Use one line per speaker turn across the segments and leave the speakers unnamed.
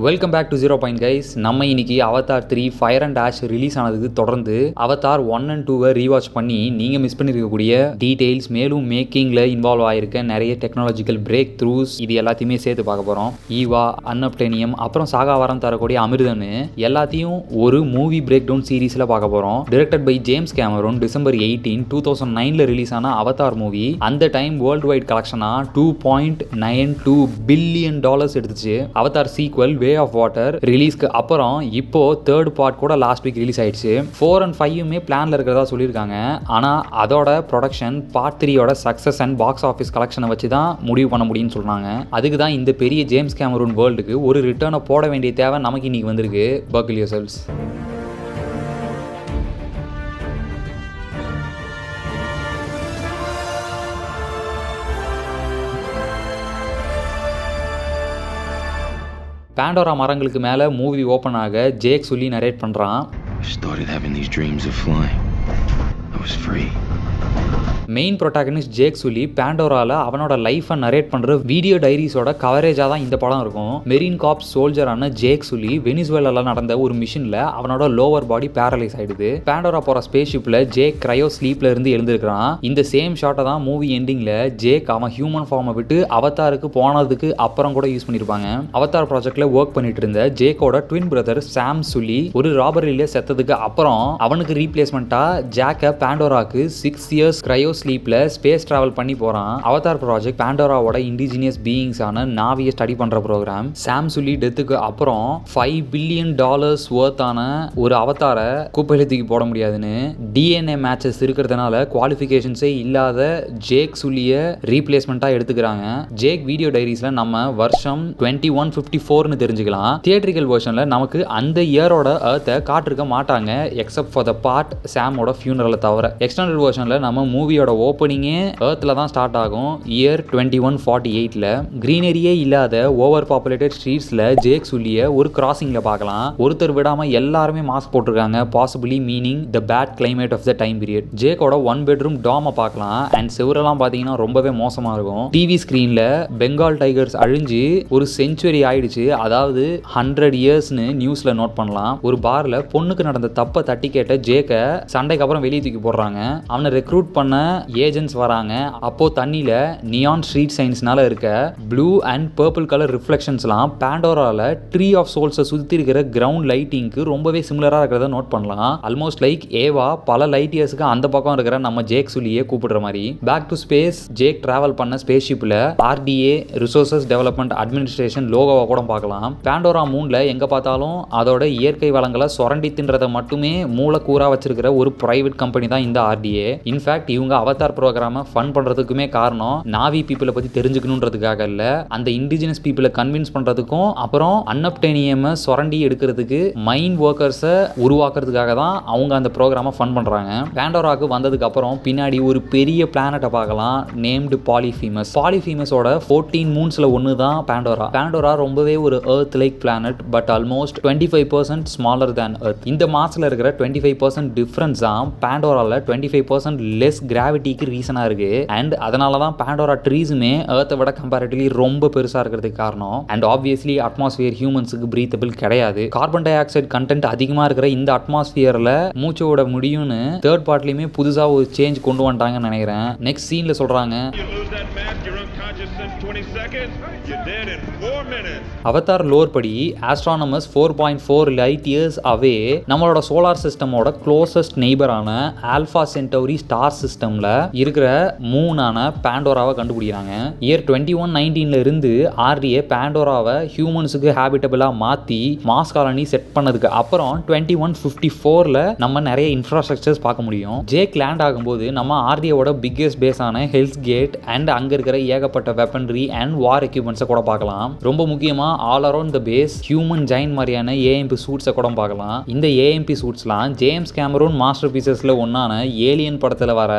Welcome back to 0 point guys. நம்ம இன்னைக்கு Avatar 3 fire and ash release ஆனதுக்கு தொடர்ந்து அவதார் 1 and 2 ரீவாச் பண்ணி நீங்கள் மிஸ் பண்ணியிருக்கக்கூடிய டீட்டெயில்ஸ், மேலும் மேக்கிங்கில் இன்வால்வ் ஆகிருக்க நிறைய டெக்னாலஜிக்கல் பிரேக் த்ரூஸ், இது எல்லாத்தையுமே சேர்த்து பார்க்க போகிறோம். ஈவா, அன்அப்டேனியம், அப்புறம் சாகாவரம் தரக்கூடிய அமிர்தன்னு எல்லாத்தையும் ஒரு மூவி பிரேக் டவுன் சீரீஸில் பார்க்க போகிறோம். Directed by James Cameron. December 18, 2009 release ஆன அவதார் மூவி அந்த டைம் வேர்ல்டு வைட் கலெக்ஷனாக $2.92 பில்லியன் எடுத்துச்சு. Avatar sequel way of water ரிலீஸ்க்கு அப்புறம் இப்போ தேர்ட் பார்ட் கூட லாஸ்ட் வீக் ரிலீஸ் ஆயிடுச்சு. 4 and 5 பிளான்ல இருக்கிறதா சொல்லியிருக்காங்க. ஆனால் அதோட production part 3 success and box office கலெக்ஷனை வச்சு தான் முடிவு பண்ண முடியும்னு சொல்றாங்க. அதுக்கு தான் இந்த பெரிய ஜேம்ஸ் கேமரூன் வேர்ல்டுக்கு ஒரு ரிட்டர்னை போட வேண்டிய தேவை நமக்கு இன்னைக்கு வந்திருக்கு. பக்கிள் யோர்செல்வ்ஸ். பாண்டோரா மரங்களுக்கு மேலே மூவி ஓப்பன் ஆக ஜேக் சொல்லி நரேட் பண்ணுறான். மெயின் ப்ரொட்டாகனிஸ்ட் ஜேக் சொல்லி பாண்டோராவில் அவனோட லைஃப்பை நரேட் பண்ணுற வீடியோ டைரிஸோட கவரேஜாக தான் இந்த படம் இருக்கும். மெரீன் காப்ஸ் சோல்ஜரான ஜேக் சொல்லி வெனிசுவேலால நடந்த ஒரு மிஷனில் அவனோட லோவர் பாடி பேரலைஸ் ஆயிடுது. பாண்டோரா போகிற ஸ்பேஸ் ஷிப்பில் ஜேக் கிரையோ ஸ்லீப்ல இருந்து எழுந்திருக்கிறான். இந்த சேம் ஷாட்டை தான் மூவி எண்டிங்கில் ஜேக் அவன் ஹியூமன் ஃபார்மை விட்டு அவதாருக்கு போனதுக்கு அப்புறம் கூட யூஸ் பண்ணியிருப்பாங்க. அவதார் ப்ராஜெக்ட்ல ஒர்க் பண்ணிட்டு இருந்த ஜேக்கோட ட்வின் பிரதர் சாம் சொல்லி ஒரு ராபரியில செத்ததுக்கு அப்புறம் அவனுக்கு ரீப்ளேஸ்மெண்ட்டா ஜாக்கை பாண்டோராக்கு 6 years கிரையோ ஸ்லீப்ல ஸ்பேஸ் டிராவல் பண்ணி போறான். அவதார் ப்ராஜெக்ட் பாண்டோராவோட இண்டிஜினியஸ் பீயிங்ஸான நாவியை ஸ்டடி பண்ற ப்ரோக்ராம். சாம் சொல்லி டெத்துக்கு அப்புறம் $5 billion வர்த்தான ஒரு அவதாரை குப்பையில தூக்கி போட முடியாதுன்னு DNA மேட்சஸ் இருக்கிறதுனால குவாலிஃபிகேஷன்ஸே இல்லாத ஜேக் சொல்லிய ரீப்ளேஸ்மெண்ட்டா எடுத்துக்கிறாங்க. ஜேக் வீடியோ டைரிஸ்ல நம்ம வருஷம் 2154ன்னு தெரிஞ்சுக்கலாம். தியேட்ரிக்கல் வெர்ஷன்ல நமக்கு அந்த இயரோட எர்த்தை காட்டிருக்க மாட்டாங்க, எக்ஸப்ட் ஃபார் த பார்ட் சாமோட ஃபியூனரலை தவிர. எக்ஸ்டெண்டட் வெர்ஷன்ல நம்ம மூவியோட ஓப்பனிங்கே எர்த்ல தான் ஸ்டார்ட் ஆகும். இயர் 2148ல கிரீனரியே இல்லாத ஓவர் பாப்புலேட்டட் ஸ்ட்ரீட்ஸ்ல ஜேக் சொல்லிய ஒரு கிராசிங்ல பார்க்கலாம். ஒருத்தர் விடாம எல்லாருமே மாஸ்க் போட்டிருக்காங்க, possibly meaning the bad climate of the time period. ஜேக்கோட 1 bedroom டாமை பார்க்கலாம். அண்ட் செவரெல்லாம் பார்த்தீங்கன்னா ரொம்பவே மோசமா இருக்கும். டிவி ஸ்கிரீன்ல பெங்கால் டைகர்ஸ் அழிஞ்சு ஒரு செஞ்சுரி ஆயிடுச்சு, அதாவது 100 yearsன்னு நியூஸ்ல நோட் பண்ணலாம். ஒரு பார்ல பொண்ணுக்கு நடந்த தப்பை தட்டி கேட்ட ஜேக்க சண்டைக்கு அப்புறம் வெளியே தூக்கி போடுறாங்க. அவனை ரெக்ரூட் பண்ண ஏஜென்ட்ஸ் வராங்க. அப்போ தண்ணியில நியான் ஸ்ட்ரீட் சைன்ஸ்னால இருக்க ப்ளூ அண்ட் பர்பிள் கலர் ரிஃப்ளெக்ஷன்ஸ்லாம் பாண்டோரால ட்ரீ ஆஃப் சோல்ஸை சுத்தி இருக்கிற கிரவுண்ட் லைட்டிங்க்கு ரொம்பவே சிமிலரா இருக்கிறத நோட் பண்ணலாம். ஆல்மோஸ்ட் லைக் ஏவா பல லைட் இயர்ஸ்க்கு அந்த பக்கம் இருக்கிற நம்ம ஜேக் சொல்லியே கூப்பிடுற மாதிரி. Back to space Jake travel பண்ண ஸ்பேஸ் ஷிப்ல RDA ரிசோர்சஸ் டெவலப்மெண்ட் அட்மினிஸ்ட்ரேஷன் லோகோவை கூட பார்க்கலாம். பாண்டோரா மூன்ல எங்க பார்த்தாலும் அதோட இயற்கை வளங்களை சுரண்டி தின்றதை மட்டுமே மூலக்கூறா வச்சிருக்கிற ஒரு பிரைவேட் கம்பெனி தான் இந்த RDA. இன்ஃபேக்ட் இவங்க அவதார் ப்ரோக்ராமை ஃபன் பண்றதுக்குமே காரணம் நாவி பீப்புளை பத்தி தெரிஞ்சுக்கணுன்றதுக்காக இல்ல, அந்த இண்டிஜினஸ் பீப்புளை கன்வின்ஸ் பண்றதுக்கும் அப்புறம் அன்அப்டேனியம் சுரண்டி எடுக்கிறதுக்கு மைண்ட் ஒர்க்கர்ஸை உருவாக்குறதுக்காக தான் அவங்க அந்த ப்ரோக்ராமை ஃபன் பண்றாங்க. பாண்டோராக்கு வந்ததுக்கு அப்புறம் பின்னாடி ஒரு பெரிய பிளானட்டை பார்க்கலாம், நேம்டு பாலிஃபீமஸ். பாலிஃபீமஸோட 14 moonsல ஒன்று தான் பாண்டோரா. பாண்டோரா ரொம்பவே ஒரு earth like planet, but almost 25% smaller than earth. இந்த மாஸ்ல இருக்கிற 25% டிஃபரன்ஸ் தான் பாண்டோரால 25% லெஸ் கிராவிட்டிக்கு ரீசனா இருக்கு. அண்ட் அதனால தான் பாண்டோரா ட்ரீஸுமே எர்த்தை விட கம்பேரிட்டிவ்லி ரொம்ப பெருசா இருக்கிறதுக்கு காரணம். அண்ட் ஆப்வியஸ்லி அட்மாஸ்பியர் ஹியூமன்ஸுக்கு பிரீத்தபிள் கிடையாது. கார்பன் டை ஆக்சைடு கண்டென்ட் அதிகமா இருக்கிற இந்த அட்மாஸ்பியர்ல மூச்சு விட முடியும்னு தேர்ட் பார்ட்லயுமே புதுசா ஒரு சேஞ்ச் கொண்டு வந்துட்டாங்கன்னு நினைக்கிறேன். நெக்ஸ்ட் சீன்ல சொல்றாங்க, அவதார் லோர் படி ஆஸ்ட்ரானமர்ஸ் 4.4 light years அவே நம்மளோட சோலார் சிஸ்டமோட க்ளோசஸ்ட் நெய்பரான ஆல்பா சென்டௌரி ஸ்டார் சிஸ்டம்ல இருக்கிற மூணான பாண்டோராவை கண்டுபிடிக்கிறாங்க. இயர் 2119ல இருந்து RDA பாண்டோராவை ஹியூமன்ஸுக்கு ஹேபிட்டபிளா மாத்தி மாஸ் காலனி செட் பண்ணதுக்கு அப்புறம் 2154ல நம்ம நிறைய இன்ஃப்ராஸ்ட்ரக்சர்ஸ் பார்க்க முடியும். ஜேக் லேண்ட் ஆகும்போது நம்ம RDAவோட பிக்கெஸ்ட் பேஸான ஹெல்ஸ் கேட் அண்ட் அங்க இருக்கிற ஏகப்பட்ட வெப்பன்ரி அண்ட் வார் எக்யூப்மெண்ட்ஸை கூட பார்க்கலாம். ரொம்ப முக்கியமா all around the base human ஜெயின் மாதிரியான AMP சூட்ஸை கூட பார்க்கலாம். இந்த AMP சூட்ஸ்லாம் ஜேம்ஸ் கேமரூன் மாஸ்டர் பீசஸ்ல ஒன்னான ஏலியன் படத்துல வர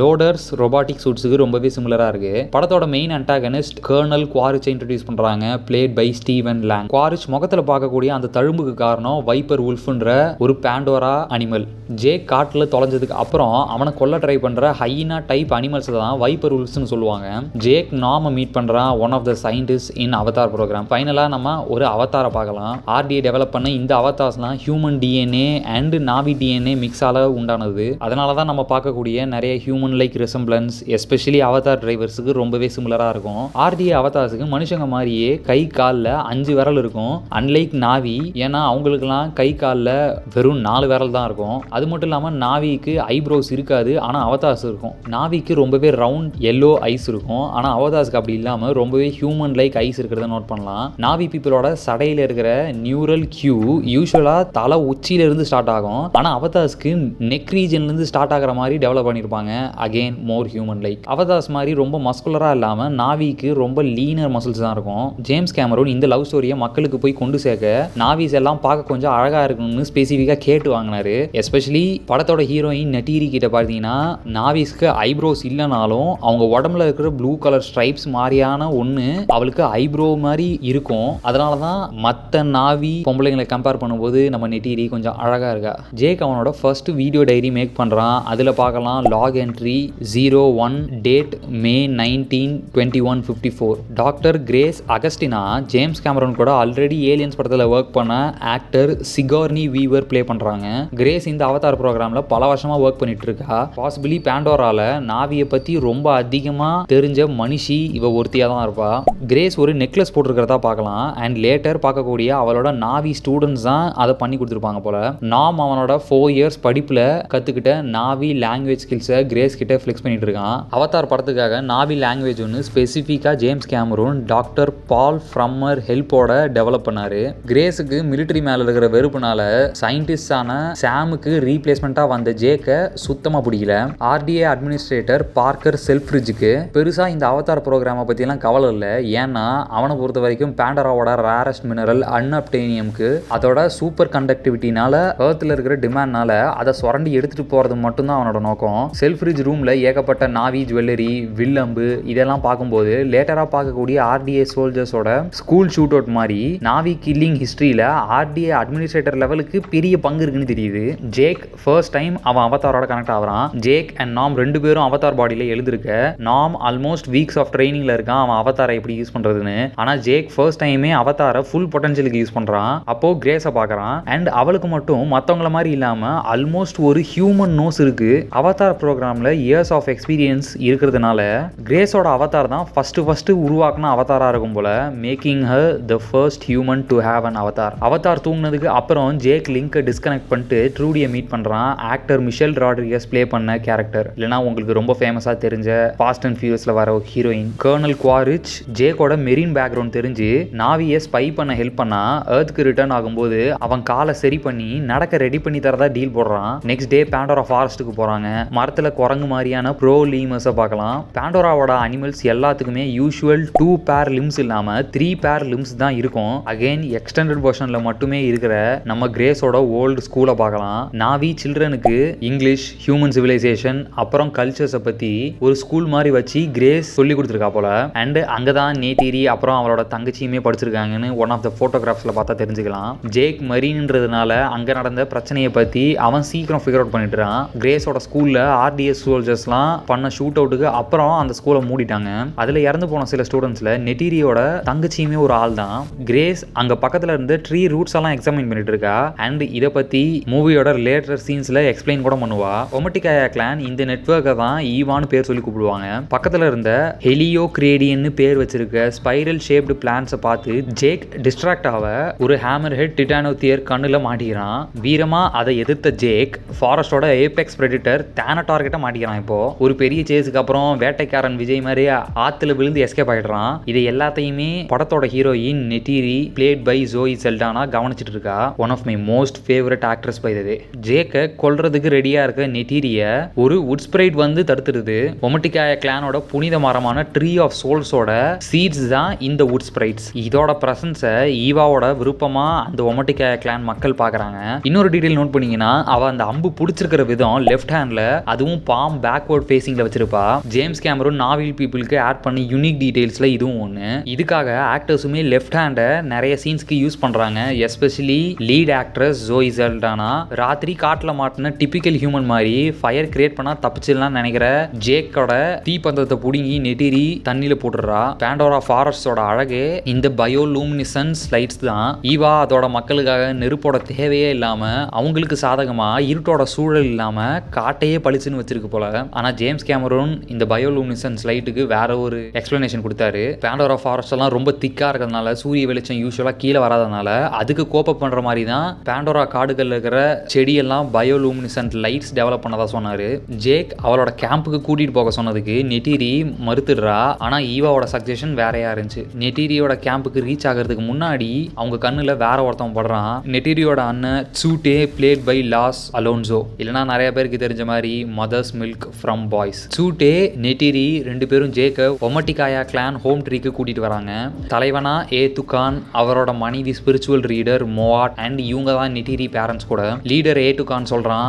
லோடர்ஸ் ரொபாட்டிக் சூட்ஸுக்கு ரொம்பவே சிமிலரா இருக்கு. படத்தோட மெயின் அன்டாகனிஸ்ட் கர்னல் குவாரிச்சை இன்ட்ரோடியூஸ் பண்றாங்க, played by Steven Lang. Quaritch முகத்துல பார்க்கக்கூடிய அந்த தழும்புக்கு காரணம் வைப்பர் உல்ஃப்ன்ற ஒரு பாண்டோரா அனிமல். ஜேக் காட்டுல தொலைஞ்சதுக்கு அப்புறம் அவனை கொல்ல ட்ரை பண்ற ஹைனா டைப் அனிமல்ஸ் தான் வைப்பர் உல்ஃப்ஸ்னு சொல்லுவாங்க. ஜேக் நாம மீட் பண்றான், one of the scientist in Avatar program. Program. ஃபைனலாக நம்ம ஒரு அவதாரை பார்க்கலாம். ஆர்டிஏ டெவலப் பண்ண இந்த அவதார்ஸ்லாம் human DNA and Na'vi DNA மிக்ஸால் உண்டானது. அதனால தான் நம்ம பார்க்கக்கூடிய நிறைய human like resemblance especially Avatar டிரைவர்ஸுக்கு ரொம்பவே சிமிலராக இருக்கும். ஆர்டிஏ அவதார்ஸுக்கு மனுஷங்க மாதிரியே கை காலில் 5 விரல் இருக்கும். அன்லைக் நாவி, ஏன்னா அவங்களுக்குலாம் கை காலில் வெறும் 4 விரல் தான் இருக்கும். அது மட்டும் இல்லாமல் நாவிக்கு ஐப்ரோஸ் இருக்காது, ஆனால் அவதார்ஸ் இருக்கும். நாவிக்கு ரொம்பவே ரவுண்ட் எல்லோ ஐஸ் இருக்கும், ஆனால் அவதார்ஸ்க்கு அப்படி இல்லாமல் ரொம்பவே ஹியூமன் லைக் ஐஸ் இருக்கிறத நோட் பண்ணலாம். நாவி பீப்புளோட சடையில் இருக்கிற நியூரல் கியூ யூஸ்வலாக தலை உச்சியிலிருந்து ஸ்டார்ட் ஆகும், ஆனால் அவதார்ஸ்க்கு நெக் ரீஜன்லேருந்து ஸ்டார்ட் ஆகிற மாதிரி டெவலப் பண்ணியிருப்பாங்க. அகெயின் மோர் ஹியூமன் லைக். அவதார்ஸ் மாதிரி ரொம்ப மஸ்குலராக இல்லாமல் நாவிக்கு ரொம்ப லீனர் மசில்ஸ் தான் இருக்கும். ஜேம்ஸ் கேமரூன் இந்த லவ் ஸ்டோரியை மக்களுக்கு போய் கொண்டு சேர்க்க நாவிஸ் எல்லாம் பார்க்க கொஞ்சம் அழகாக இருக்கணும்னு ஸ்பெசிஃபிக்காக கேட்டு வாங்கினாரு. எஸ்பெஷலி படத்தோட ஹீரோயின் நெட்டீரி கிட்ட பார்த்தீங்கன்னா நாவிஸ்க்கு ஐப்ரோஸ் இல்லைனாலும் அவங்க உடம்புல இருக்கிற ப்ளூ கலர் ஸ்ட்ரைப்ஸ் மாதிரியான ஒன்று அவளுக்கு ஐப்ரோ மாதிரி இருக்கும். அதனால தான் மற்ற நாவி பொம்பளைங்களை கம்பேர் பண்ணும்போது நம்ம நெட்டீரி கொஞ்சம் அழகாக இருக்கா. ஜேக் அவனோட ஃபர்ஸ்ட் வீடியோ டைரி மேக் பண்ணுறான். அதில் பார்க்கலாம் log entry 01 date May 19, 2154. Doctor Grace Augustine James Cameron கூட ஆல்ரெடி ஏலியன்ஸ் படத்தில் ஒர்க் பண்ண ஆக்டர் சிகார்னி வீவர் ப்ளே பண்ணுறாங்க. கிரேஸ் இந்த அவதார் ப்ரோக்ராமில் பல வருஷமாக ஒர்க் பண்ணிட்டு இருக்கா. பாசிபிளி பேண்டோரால நாவியை பற்றி ரொம்ப அதிகமாக தெரிஞ்ச மனுஷி இவ ஒருத்தியாக தான் இருப்பா. கிரேஸ் ஒரு நெக்லஸ் போட்டிருக்கிறதா பார்க்கலாம். அண்ட் லேட்டர் பார்க்கக்கூடிய அவளோட நாவி ஸ்டூடெண்ட்ஸ் தான் அதை பண்ணி கொடுத்துருப்பாங்க போல. நாம் அவனோட 4 இயர்ஸ் படிப்பில் கற்றுக்கிட்ட நாவி லாங்குவேஜ் ஸ்கில்ஸை கிரேஸ் கிட்ட ஃப்ளெக்ஸ் பண்ணிட்டு இருக்கான். அவதார் படத்துக்காக நாவி லாங்குவேஜ் ஒன்று ஸ்பெசிஃபிக்காக ஜேம்ஸ் கேமரூன் டாக்டர் பால் ஃப்ரம்மர் ஹெல்ப்போட டெவலப் பண்ணாரு. கிரேஸுக்கு மிலிட்டரி மேலே இருக்கிற வெறுப்புனால சயின்டிஸ்டான சாமுக்கு ரீப்ளேஸ்மெண்ட்டாக வந்த ஜேக்கை சுத்தமாக பிடிக்கல. ஆர்டிஏ அட்மினிஸ்ட்ரேட்டர் பார்க்கர் செல்ஃப்ரிட்ஜுக்கு பெருசாக இந்த அவதார் ப்ரோக்ராமை பற்றிலாம் கவலை இல்லை. ஏன்னா அவனை பொறுத்த வரைக்கும் பேண்டராவோட ரேரஸ்ட் மினரல் அன்அப்டேனியம்க்கு அதோட சூப்பர் கண்டக்டிவிட்டினால ஏர்த்தில் இருக்கிற டிமாண்ட்னால அதை சுரண்டி எடுத்துகிட்டு போகிறது மட்டும்தான் அவனோட நோக்கம். செல்ஃப்ரிட்ஜ் ரூமில் ஏகப்பட்ட நாவி ஜுவல்லரி வில்லம்பு இதெல்லாம் பார்க்கும்போது லேட்டராக பார்க்கக்கூடிய ஆர்டிஏ சோல்ஜர்ஸோட ஸ்கூல் ஷூட் அவுட் மாதிரி நாவி கில்லிங் ஹிஸ்ட்ரியில் ஆர்டிஏ அட்மினிஸ்ட்ரேட்டர் லெவலுக்கு பெரிய பங்கு இருக்குன்னு தெரியுது. ஜேக் ஃபர்ஸ்ட் டைம் அவன் அவதாரோட கனெக்ட் ஆகிறான். ஜேக் அண்ட் நாம் 2 பேரும் அவதார் பாடியில் எழுந்திருக்க நாம் ஆல்மோஸ்ட் வீக்ஸ் ஆஃப் ட்ரைனிங்ல இருக்கான் அவன் அவதாரை எப்படி யூஸ் பண்றதுன்னு. ஆனால் ஜேக் ஃபர்ஸ்ட் டைமே அவதாரை ஃபுல் பொட்டன்ஷியலுக்கு யூஸ் பண்றான். அப்போ கிரேஸை பார்க்கறான். அண்ட் அவளுக்கு மட்டும் மற்றவங்கள மாதிரி இல்லாமல் ஆல்மோஸ்ட் ஒரு ஹியூமன் நோஸ் இருக்கு. அவதார் ப்ரோக்ராமில் இயர்ஸ் ஆஃப் எக்ஸ்பீரியன்ஸ் இருக்கிறதுனால கிரேஸோட அவதார் தான் ஃபர்ஸ்ட் உருவாக்குன அவதாரா இருக்கும் போல, making her the first human to have an Avatar. Avatar தூங்கினதுக்கு அப்புறம் ஜேக் லிங்கை டிஸ்கனெக்ட் பண்ணிட்டு ட்ரூடியை மீட் பண்றான். ஆக்டர் மிஷேல் ராட்ரிகஸ் ப்ளே பண்ண கேரக்டர், இல்லைனா உங்களுக்கு ரொம்ப ஃபேமஸாக தெரிஞ்ச ஃபாஸ்ட் அண்ட் ஃபியூரியஸ்ல வர ஹீரோயின் கர்னல் குவாரிச். ஜேக்கோட மெரீன் பேக்ரவுண்ட் தெரிஞ்சு நாவியை ஸ்பை பண்ண ஹெல்ப் பண்ணா. எர்த்துக்கு ரிட்டர்ன் ஆகும்போது அவன் காலை சரி பண்ணி நடக்க ரெடி பண்ணி தரதா டீல் போடுறான். நெக்ஸ்ட் டே பேண்டோரா ஃபாரஸ்ட்டுக்கு போறாங்க. மரத்துல குரங்கு மாதிரியான ப்ரோ லீமர்ஸை பார்க்கலாம். பேண்டோராவோட அனிமல்ஸ் எல்லாத்துக்குமே யூஷுவல் 2 பேர் லிம்ஸ் இல்லாம 3 பேர் லிம்ஸ் தான் இருக்கும். அகைன் எக்ஸ்டெண்டட் வெர்ஷன்ல மட்டுமே இருக்கிற நம்ம கிரேஸோட ஓல்டு ஸ்கூலை பார்க்கலாம். நாவி சில்ட்ரனுக்கு இங்கிலீஷ், ஹியூமன் சிவிலைசேஷன் அப்புறம் கல்ச்சர்ஸை பற்றி ஒரு ஸ்கூல் மாதிரி வச்சு கிரேஸ் சொல்லி கொடுத்துருக்கா போல. அண்ட் அங்கே தான் நேட்டீரி அப்புறம் அவளோட தங்கச்சியுமே படிச்சிருக்காங்கன்னு ஒன் ஆஃப் த ஃபோட்டோகிராஃப்ஸில் பார்த்தா தெரிஞ்சுக்கலாம். ஜேக் மரீன்றதுனால அங்கே நடந்த பிரச்சனையை பற்றி அவன் சீக்கிரம் ஃபிகர் அவுட் பண்ணிட்டுறான். கிரேஸோட ஸ்கூலில் ஆர்டிஎஸ் சோல்ஜர்ஸ்லாம் பண்ண ஷூட் அவுட்டுக்கு அப்புறம் அந்த ஸ்கூலை மூடிட்டாங்க. அதில் இறந்து போன சில ஸ்டூடெண்ட்ஸில் நெட்டீரியோட தங்கச்சியுமே ஒரு ஆள் தான். கிரேஸ் அங்கே பக்கத்தில் இருந்து ட்ரீ ரூட்ஸ் எல்லாம் எக்ஸாமின் பண்ணிட்டு இருக்கா. அண்ட் இதை பற்றி மூவியோட லேட்டர் சீன்ஸில் எக்ஸ்பிளைன் கூட பண்ணுவா. ஒமட்டிகாயா கிளான் இந்த நெட்வொர்க்கை தான் ஈவான்னு பேர் சொல்லி கூப்பிடுவாங்க. பக்கத்தில் இருந்த ஹெலியோ கிரேடியன்னு பேர் வச்சிருக்க ஸ்பைரல் ஷேப்டு பிளான்ஸை பார்த்து ஜேக் டிஸ்ட்ராக்ட் ஆக ஒரு ஹேமர் ஹெட் டிட்டானோத்தியர் கண்ணில் மாட்டிக்கிறான். வீரமா அதை எதிர்த்த ஜேக் ஃபாரஸ்டோட ஏபெக்ஸ் பிரெடிட்டர் தேனடார்கிட்ட மாட்டிக்கிறான். இப்போ ஒரு பெரிய சேஸுக்கு அப்புறம் வேட்டைக்காரன் விஜய் மாதிரி ஆத்துல விழுந்து எஸ்கேப் ஆயிடுறான். இதை எல்லாத்தையுமே படத்தோட heroine Neytiri played by Zoe Saldana கவனிச்சிட்டு இருக்கா. One of my most favourite actress by the way. ஜேக்கை கொல்றதுக்கு ரெடியா இருக்க நெட்டீரிய ஒரு வுட் ஸ்ப்ரைட் வந்து தடுத்துடுது. ஒமட்டிகாயா கிளானோட புனித மரமான ட்ரீ ஆஃப் சோல்ஸோட சீட்ஸ் தான் இந்த வுட் ஸ்ப்ரைட்ஸ். இதோட பிரசன்ஸை ஈவாவோட விருப்பமா அந்த ஒமட்டிகாயா கிளான் மக்கள் பாக்குறாங்க. இன்னொரு டீடைல் நோட் பண்ணீங்கன்னா அவ அந்த அம்பு பிடிச்சிருக்கிற விதம் லெஃப்ட் ஹேண்ட்ல, அதுவும் பாம் பேக்வர்ட் ஃபேசிங்ல வச்சிருப்பா. ஜேம்ஸ் கேமரூன் நாவில் பீப்புளுக்கு ஆட் பண்ணி யூனிக் டீடைல்ஸ்ல இதுவும் ஒன்று. இதுக்காக ஆக்டர்ஸுமே லெஃப்ட் ஹேண்டை நிறைய சீன்ஸ்க்கு யூஸ் பண்றாங்க. எஸ்பெஷலி லீட் ஆக்ட்ரஸ் ஜோயி செல்டானா ராத்திரி காட்டுல மாட்டின டிபிக்கல் ஹியூமன் மாதிரி ஃபயர் கிரியேட் பண்ணா தப்பிச்சிடலாம் நினைக்கிற ஜேக்கோட தீப்பந்தத்தை புடுங்கி நெட்டிரி தண்ணியில போட்டுடுறா. பேண்டோரா ஃபாரஸ்டோட அழகு ஜேக்கு இந்த பயோலூமினிசன்ஸ் லைட்ஸ் தான் ஈவா அதோட மக்களுக்காக நெருப்போட தேவையே இல்லாம அவங்களுக்கு சாதகமா இருட்டோட சூழல் இல்லாம காட்டையே பளிச்சுன்னு வச்சிருக்கு போல. ஆனா ஜேம்ஸ் கேமரூன் இந்த பயோலூமினிசன்ஸ் லைட்டுக்கு வேற ஒரு எக்ஸ்பிளனேஷன் கொடுத்தாரு. பேண்டோரா ஃபாரஸ்ட் எல்லாம் ரொம்ப திக்கா இருக்கிறதுனால சூரிய வெளிச்சம் யூஸ்வலா கீழே வராதனால அதுக்கு கோப்பப் பண்ற மாதிரி தான் பேண்டோரா காடுகள்ல இருக்கிற செடியெல்லாம் பயோலூமினிசன்ட் லைட்ஸ் டெவலப் பண்ணதா சொன்னாரு. ஜேக் அவளோட கேம்புக்கு கூட்டிட்டு போக சொன்னதுக்கு நெட்டிரி மறுத்துடுறா. ஆனா ஈவாவோட சஜஷன் வேறையா இருந்துச்சு. நெட்டிரியோட கேம்புக்கு ரீச் ஆகிறதுக்கு முன்னாடி அவங்க கண்ணுல வேற ஒருத்தன் படுறான். நெட்டிரியோட அண்ணன் சூட்டே பிளேட் பை லாஸ் அலோன்சோ, இல்லைன்னா நிறைய பேருக்கு தெரிஞ்ச மாதிரி மதர்ஸ் மில்க் ஃப்ரம் பாய்ஸ். சூட்டே நெட்டிரி ரெண்டு பேரும் ஜேக்க ஒமட்டிகாயா கிளான் ஹோம் ட்ரீக்கு கூட்டிட்டு வராங்க. தலைவனா ஏத்துகான், அவரோட மனைவி ஸ்பிரிச்சுவல் ரீடர் மோவாட் அண்ட் இவங்க தான் நெட்டிரி பேரண்ட்ஸ் கூட. லீடர் ஏத்துகான் சொல்றான்,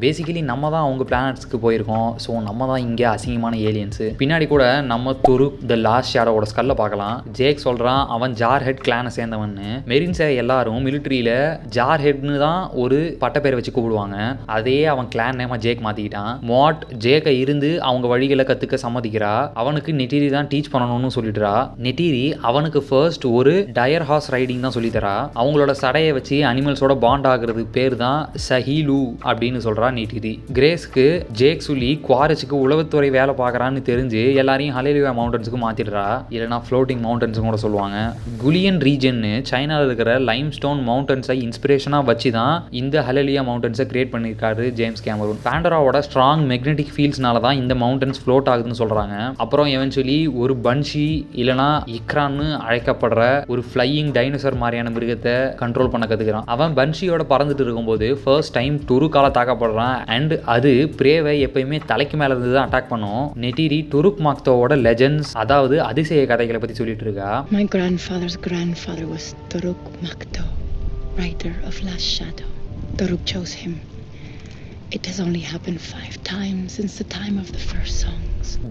பேசிக்கலி நம்ம தான் அவங்க பிளானட்ஸ்க்கு போயிருக்கோம். ஸோ நம்ம தான் இங்கே அசிங்கமான ஏலியன்ஸு. பின்னாடி கூட நம்ம துருக் த லாஸ்ட் ஷேடோவோட ஸ்கல்ல பார்க்கலாம். ஜேக் சொல்கிறான் அவன் ஜார் ஹெட் கிளானை சேர்ந்தவன்னு. மெரின்ஸை எல்லாரும் மிலிட்ரியில் ஜார் ஹெட்னு தான் ஒரு பட்டப்பேரை வச்சு கூப்பிடுவாங்க. அதே அவன் கிளான் நேமா ஜேக் மாற்றிக்கிட்டான். மோட் ஜேக்கை இருந்து அவங்க வழிகளை கற்றுக்க சம்மதிக்கிறா. அவனுக்கு நெட்டிரி தான் டீச் பண்ணணும்னு சொல்லிடுறா. நெட்டிரி அவனுக்கு ஃபர்ஸ்ட் ஒரு டயர் ஹார்ஸ் ரைடிங் தான் சொல்லித்தரா. அவங்களோட சடையை வச்சு அனிமல்ஸோட பாண்ட் ஆகுறது பேர் தான் சஹீலு அப்படின்னு சொல்றா நெட்டிரி. கிரேஸ்க்கு ஜேக் சொல்லி குவாரிச்சுக்கு உளவுத்துறை வேலை பார்க்கறான்னு தெரிஞ்சு எல்லாரையும் ஹலேலியா மவுண்டன்ஸுக்கு மாத்திடுறா. இல்லைனா ஃப்ளோட்டிங் மவுண்டன்ஸ் கூட சொல்லுவாங்க. குலியன் ரீஜன்னு சைனாவில் இருக்கிற லைம் ஸ்டோன் மவுண்டன்ஸை இன்ஸ்பிரேஷனாக வச்சு தான் இந்த ஹலேலியா மவுண்டன்ஸை கிரியேட் பண்ணியிருக்காரு ஜேம்ஸ் கேமரூன். பேண்டராவோட ஸ்ட்ராங் மேக்னெட்டிக் ஃபீல்ட்ஸ்னால தான் இந்த மவுண்டன்ஸ் ஃப்ளோட் ஆகுதுன்னு சொல்றாங்க. அப்புறம் எவென்ச்சுவலி ஒரு பன்ஷி இல்லைனா இக்ரான்னு அழைக்கப்படுற ஒரு ஃப்ளையிங் டைனோசர் மாதிரியான மிருகத்தை கண்ட்ரோல் பண்ண கற்றுக்கிறான். அவன் பன்ஷியோட பறந்துட்டு இருக்கும்போது ஃபர்ஸ்ட் டைம் துருக்கால தாக்கப்படுறான். அண்ட் அது பிரேவை எப்பயுமே தலைக்கு மேல இருந்து தான் அட்டாக் பண்ணும். நெட்டிரி துருக் மக்தோவோட லெஜெண்ட்ஸ், அதாவது அதிசய கதைகளை பத்தி சொல்லிட்டு இருக்கா.
My grandfather's grandfather was Turuk Makto, writer of Last Shadow. Turuk chose him. It has only happened 5 times since the time of the first songs.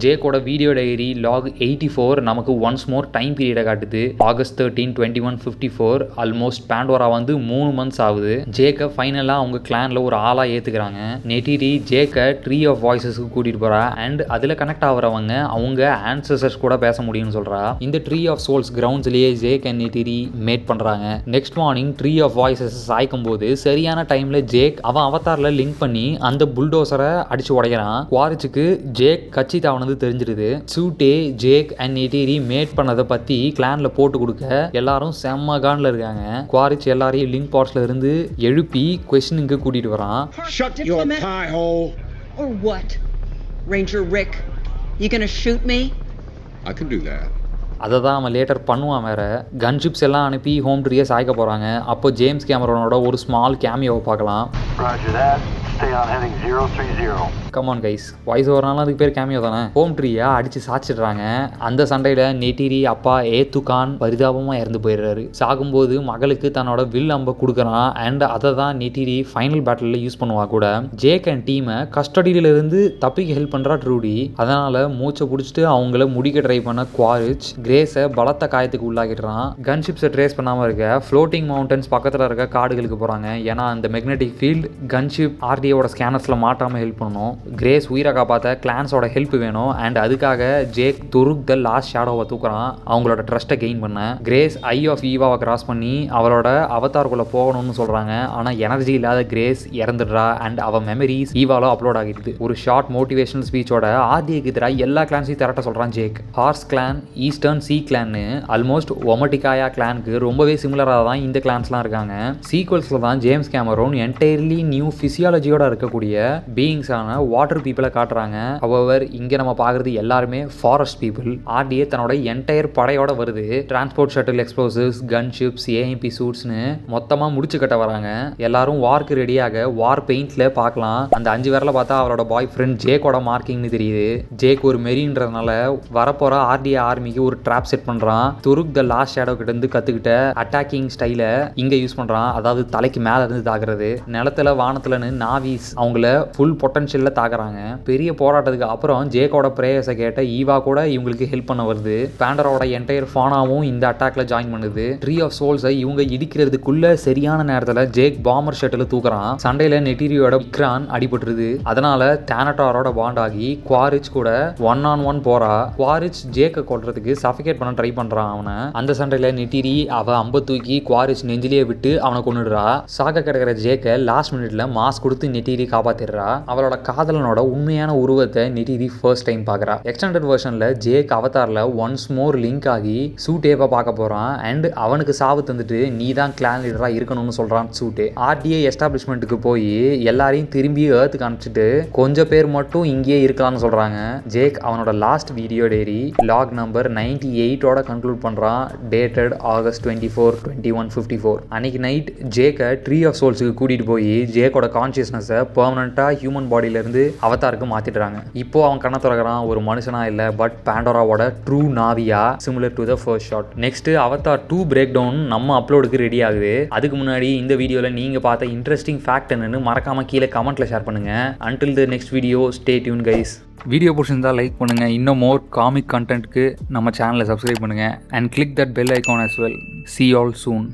ஜேக்கோட வீடியோ டைரி லாக் 84 நமக்கு ஒன்ஸ் மோர் டைம் பீரியடை காட்டுது. August 13, 2154. Almost Pandora வந்து 3 months ஆகுது. ஜேக்கை ஃபைனலாக அவங்க கிளானில் ஒரு ஆளாக ஏற்றுக்கிறாங்க. நெட்டிரி ஜேக்கை tree of வாய்ஸஸ்க்கு கூட்டிகிட்டு போகிறா. அண்ட் அதில் கனெக்ட் ஆகிறவங்க அவங்க ஆன்சஸ்டர்ஸ் கூட பேச முடியும்னு சொல்கிறா. இந்த ட்ரீ ஆஃப் சோல்ஸ் கிரவுண்ட்ஸ்லேயே ஜேக் அண்ட் நெட்டிரி மேட் பண்ணுறாங்க. Next morning tree of voices சாய்க்கும் போது சரியான டைமில் ஜேக் அவன் அவதாரில் லிங்க் பண்ணி அந்த புல்டோசரை அடிச்சு உடைக்கிறான். குவாரிச்சுக்கு ஜேக் கட்சி தாவனது தெரிஞ்சிருது. சூட்டே ஜேக் அண்ட் நெட்டிரி மேட் பண்ணதை பத்தி கிளான்ல போட்டு கொடுக்க எல்லாரும் செம்ம கான்ல இருக்காங்க. குவாரிச் எல்லாரையும் லிங்க் பாட்ஸ்ல இருந்து எழுப்பி கொஸ்டினுக்கு கூட்டிட்டு வரான்.
Shut your pie hole.
Or what? Ranger Rick, you gonna shoot me?
I can do that.
அதை தான் அவன் லேட்டர் பண்ணுவான் வேற. கன்ஷிப்ஸ் எல்லாம் அனுப்பி ஹோம் ட்ரீயை சாய்க்க போகிறாங்க. அப்போ ஜேம்ஸ் கேமரோனோட ஒரு ஸ்மால் கேமியோவை பார்க்கலாம். கமான் கைஸ், வாய்ஸ் ஓவர்னாலும் அதுக்கு பேர் கேமியோ தானே. ஹோம் ட்ரீயை அடித்து சாச்சிடுறாங்க. அந்த சண்டையில் நெட்டிரி அப்பா ஏத்துகான் பரிதாபமாக இறந்து போயிடுறாரு. சாகும்போது மகளுக்கு தன்னோட வில் அம்பை கொடுக்குறான். அண்ட் அதை தான் நெட்டிரி ஃபைனல் பேட்டிலில் யூஸ் பண்ணுவா கூட. ஜேக் அண்ட் டீமை கஸ்டடியிலிருந்து தப்பிக்க ஹெல்ப் பண்ணுறா ட்ரூடி. அதனால் மூச்சை பிடிச்சிட்டு அவங்கள முடிக்க ட்ரை பண்ண குவாரிச் கிரேஸை பலத்த காயத்துக்கு உள்ளாக்கிடுறான். கன்ஷிப்ஸை ட்ரேஸ் பண்ணாமல் இருக்க ஃப்ளோட்டிங் மவுண்டன்ஸ் பக்கத்தில் இருக்க காடுகளுக்கு போகிறாங்க. ஏன்னா அந்த மேக்னெட்டிக் ஃபீல்டு கன்ஷிப் ஆர்டிஓட ஸ்கேனர்ஸில் மாட்டாமல் ஹெல்ப் பண்ணணும். கிரேஸ் உயிரை காப்பாற்ற கிளான்ஸோட ஹெல்ப் வேணும். அண்ட் அதுக்காக ஜேக் துருக் த லாஸ்ட் ஷேடோவை தூக்குறான் அவங்களோட ட்ரஸ்ட்டை கெயின் பண்ண. கிரேஸ் ஐ ஆஃப் ஈவாவை கிராஸ் பண்ணி அவளோட அவதாருக்குள்ளே போகணும்னு சொல்கிறாங்க. ஆனால் எனர்ஜி இல்லாத கிரேஸ் இறந்துடுறா. அண்ட் அவள் மெமரிஸ் ஈவாலோ அப்லோட் ஆகிடுது. ஒரு ஷார்ட் மோட்டிவேஷனல் ஸ்பீச்சோட ஆர்டிஏக்கு எதிராக எல்லா கிளான்ஸையும் திரட்ட சொல்கிறான் Jake. Horse clan, eastern sea கிளான்னு ஆல்மோஸ்ட் ஒமட்டிகாயா கிளானுக்கு ரொம்பவே சிமிலராக தான் இந்த கிளான்ஸ்லாம் இருக்காங்க. சீக்வல்ஸில் தான் ஜேம்ஸ் கேமரோன் என்டையர்லி நியூ ஃபிசியாலஜியோட இருக்கக்கூடிய பீயிங்ஸான வாட்டர் பீப்புளை காட்டுறாங்க. ஹவவர் இங்கே நம்ம பார்க்குறது எல்லாருமே ஃபாரஸ்ட் பீப்புள். ஆர்டிஏ தன்னோட என்டையர் படையோட வருது. டிரான்ஸ்போர்ட் ஷட்டில் எக்ஸ்ப்ளோசிவ்ஸ், கன்ஷிப்ஸ், ஏஎம்பி சூட்ஸ்னு மொத்தமாக முடிச்சு கட்ட வராங்க. எல்லாரும் வார்க்கு ரெடியாக வார் பெயிண்ட்ல பார்க்கலாம். அந்த 5 பேரில் பார்த்தா அவரோட பாய் ஃப்ரெண்ட் ஜேக்கோட மார்க்கிங்னு தெரியுது. ஜேக் ஒரு மெரின்றதுனால வரப்போற ஆர்டிஏ ஆர்மிக்கு ஒரு ட்ராப் செட் பண்றான். துருக் த லாஸ்ட் ஷேடோ கிட்ட இருந்து கத்துக்கிட்ட அட்டாக்கிங் ஸ்டைலை இங்க யூஸ் பண்றான். அதாவது தலைக்கு மேல இருந்து தாக்குறது, நிலத்துல வானத்துலன்னு நாவி நாவிஸ் அவங்கள ஃபுல் பொட்டன்ஷியல்ல தாக்குறாங்க. பெரிய போராட்டத்துக்கு அப்புறம் ஜேக்கோட பிரேயர்ஸை கேட்ட ஈவா கூட இவங்களுக்கு ஹெல்ப் பண்ண வருது. பேண்டரோட என்டையர் ஃபானாவும் இந்த அட்டாக்ல ஜாயின் பண்ணுது. ட்ரீ ஆஃப் சோல்ஸை இவங்க இடிக்கிறதுக்குள்ள சரியான நேரத்துல ஜேக் பாமர் ஷட்டில் தூக்குறான். சண்டையில நெட்டிரியோட விக்ரான் அடிபட்டுருது. அதனால தானட்டாரோட பாண்ட் ஆகி குவாரிச் கூட 1-on-1 போறா. குவாரிச் ஜேக்கை கொல்றதுக்கு சஃபிகேட் பண்ண ட்ரை பண்றான் அவனை. அந்த சண்டையில நெட்டிரி அவ அம்ப தூக்கி குவாரிச் நெஞ்சிலேயே விட்டு அவனை கொன்னுடுறா. சாக கிடக்கிற ஜேக்கை லாஸ்ட் மினிட்ல மாஸ் கொடுத்து நெட்டிரி காப்பாத்திடுறா. அவளோட காதலனோட உண்மையான உருவத்தை நெட்டிரி ஃபர்ஸ்ட் டைம் பாக்குறா. எக்ஸ்டெண்டட் வெர்ஷன்ல ஜேக் அவதார்ல ஒன்ஸ் மோர் லிங்க் ஆகி சூட்டேவை பார்க்க போறான். அண்ட் அவனுக்கு சாவு தந்துட்டு நீ தான் கிளான் லீடரா இருக்கணும்னு சொல்றான் சூட்டே. ஆர்டிஏ எஸ்டாப்ளிஷ்மெண்ட்டுக்கு போய் எல்லாரையும் திரும்பி ஏர்த்துக்கு அனுப்பிச்சிட்டு கொஞ்சம் பேர் மட்டும் இங்கேயே இருக்கலாம்னு சொல்றாங்க. ஜேக் அவனோட last video diary log number 98 conclude பண்றான். Dated August 24, 2154. அன்னைக்கு நைட் ஜேக்கை ட்ரீ ஆஃப் சோல்ஸுக்கு கூட்டிட்டு போய் ஜேக்கோட கான்சியஸ்னஸை பெர்மனண்டா ஹியூமன் பாடியில இருந்து அவதாருக்கு மாத்திடுறாங்க. இப்போ அவன் கண்ணை திறக்கிறான். ஒரு மனுஷனா இல்ல, பட் பேண்டோராவோட ட்ரூ நாவியா, similar to the first shot. Next Avatar 2 break down நம்ம அப்லோடுக்கு ரெடி ஆகுது. அதுக்கு முன்னாடி இந்த வீடியோல நீங்க பார்த்த இன்ட்ரெஸ்டிங் ஃபேக்ட் என்னன்னு மறக்காம கீழே கமெண்ட்ல ஷேர் பண்ணுங்க. Until the next video, stay tuned guys. Video பிடிச்சிருந்தா லைக் பண்ணுங்கள். இன்னும் மோர் காமிக் கண்டென்ட்க்கு நம்ம சேனலை சப்ஸ்கிரைப் பண்ணுங்கள். And click that bell icon as well. See you all soon.